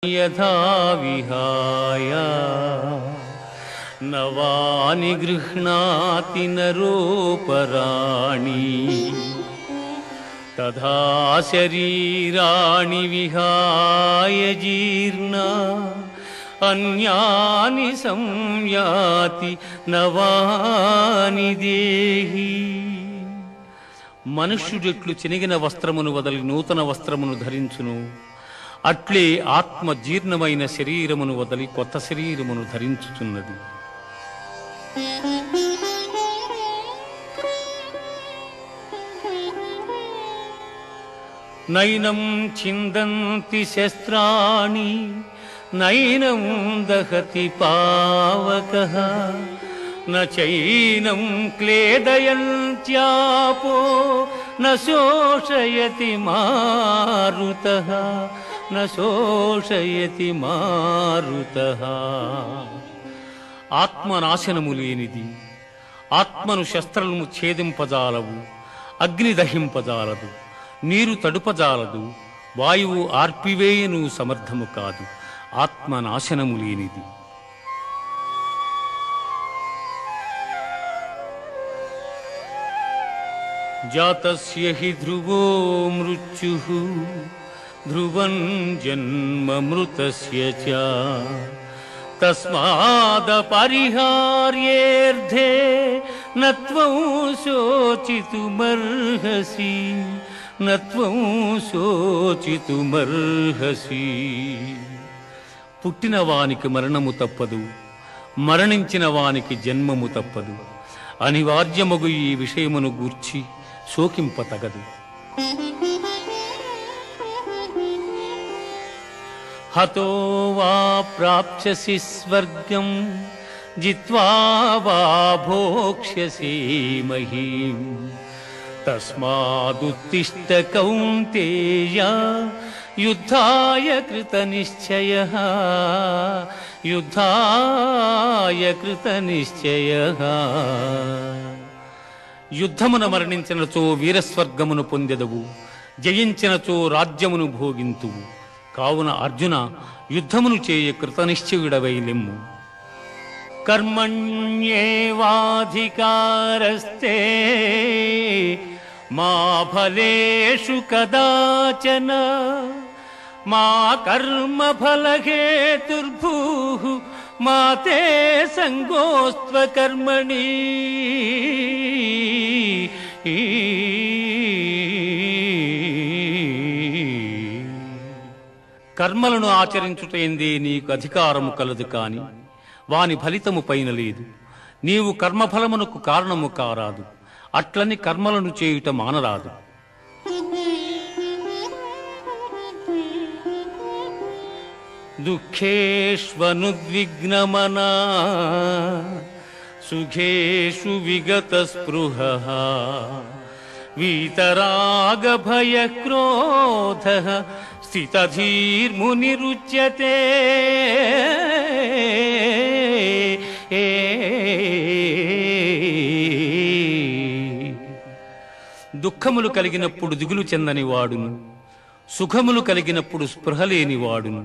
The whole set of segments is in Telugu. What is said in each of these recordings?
यथा विहाय नवानि गृह्णाति नरोपराणि तथा शरीराणि विहाय जीर्णा अन्यानि संयाति नवानि देहि। మనుష్యుడెట్లు చినిగిన వస్త్రమును వదలి నూతన వస్త్రమును ధరించును, అట్లే ఆత్మ జీర్ణమైన శరీరమును వదలి కొత్త శరీరమును ధరించుచున్నది. నైనం చిందంతి శస్త్రాణి నైనం దహతి పావకః न चैनं क्लेदयन्त्यापो न शोषयति मारुतः न शोषयति मारुतः। ఆత్మనాశనము లేనిది, ఆత్మను శస్త్రములు ఛేదింపజాలవు, అగ్ని దహింపజాలదు, నీరు తడుపజాలదు, వాయువు ఆర్పివేయను సమర్థము కాదు. ఆత్మనాశనము లేనిది. जातस्य हि ध्रुवो मृत्युः ध्रुवं जन्म मृतस्य च तस्मादपरिहार्येऽर्धे न त्वं शोचितुमर्हसि न त्वं शोचितुमर्हसि। పుట్టిన వానికి మరణము తప్పదు, మరణించిన వానికి జన్మము తప్పదు. అనివార్యమగు ఈ విషయమును గూర్చి శోకింపతగదు. హతో వా ప్రాప్స్యసి స్వర్గం జిత్వా వా భోక్ష్యసి మహీం తస్మాదుత్తిష్ఠ కౌంతేయ యుద్ధాయ కృతనిశ్చయః యుద్ధాయ కృతనిశ్చయః. యుద్ధమున మరణించినచో వీరస్వర్గమును పొందెదవు, జయించినచో రాజ్యమును భోగింతువు. కావున అర్జున, యుద్ధమును చేయ కృతనిశ్చయుడవై లెమ్ము. కర్మణ్యేవాధికారస్తే మా ఫలేషు కదాచన మా కర్మఫలహేతుర్భూః మా తే సంగోస్త్వ కర్మణి. కర్మలను ఆచరించుటేందే నీకు అధికారము కలదు, కాని వాని ఫలితము పైన లేదు. నీవు కర్మఫలమునకు కారణము కారాదు, అట్లని కర్మలను చేయుట మానరాదు. దుఃఖేష్వనుద్విగ్నమనా సుఖేషు విగతస్పృహః వీతరాగభయక్రోధః స్థితధీర్మునిరుచ్యతే. దుఃఖములు కలిగినప్పుడు దిగులు చెందని వాడును, సుఖములు కలిగినప్పుడు స్పృహలేని వాడును,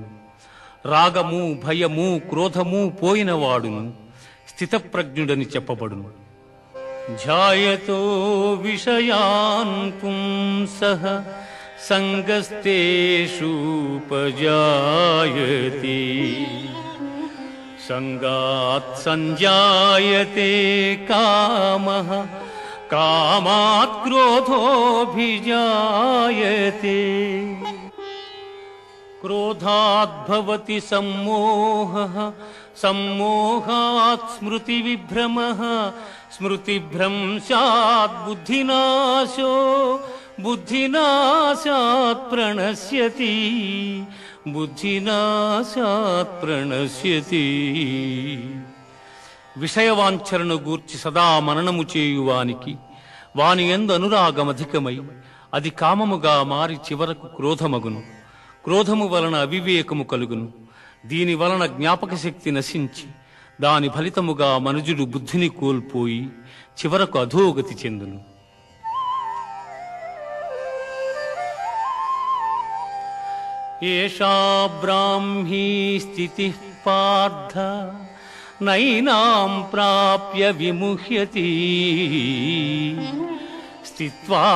రాగము భయము క్రోధము పోయిన వాడును స్థితప్రజ్ఞుడని చెప్పబడును. ధ్యాయతో విషయాన్ పుంసః సంగస్తేషూపజాయతే సంగాత్ సంజాయతే కామః కామాత్ క్రోధోభిజాయతే. క్రోధాద్భవతి సమ్మోహః సమ్మోహాత్ స్మృతివిభ్రమః స్మృతిభ్రంశాత్ బుద్ధినాశో బుద్ధినాశాత్ ప్రణశ్యతి బుద్ధినాశాత్ ప్రణశ్యతి. విషయవాంఛలను గూర్చి సదా మననము చేయువానికి వాని యందు అనురాగమధికమై అది కామముగా మారి చివరకు క్రోధమగును. క్రోధము వలన అవివేకము కలుగును. దీని వలన జ్ఞాపక శక్తి నశించి దాని ఫలితముగా మనుజుడు బుద్ధిని కోల్పోయి చివరకు అధోగతి చెందును. ఏషా బ్రాహ్మీ స్థితిః పార్థ నైనాం ప్రాప్య విముహ్యతి స్థిత్వా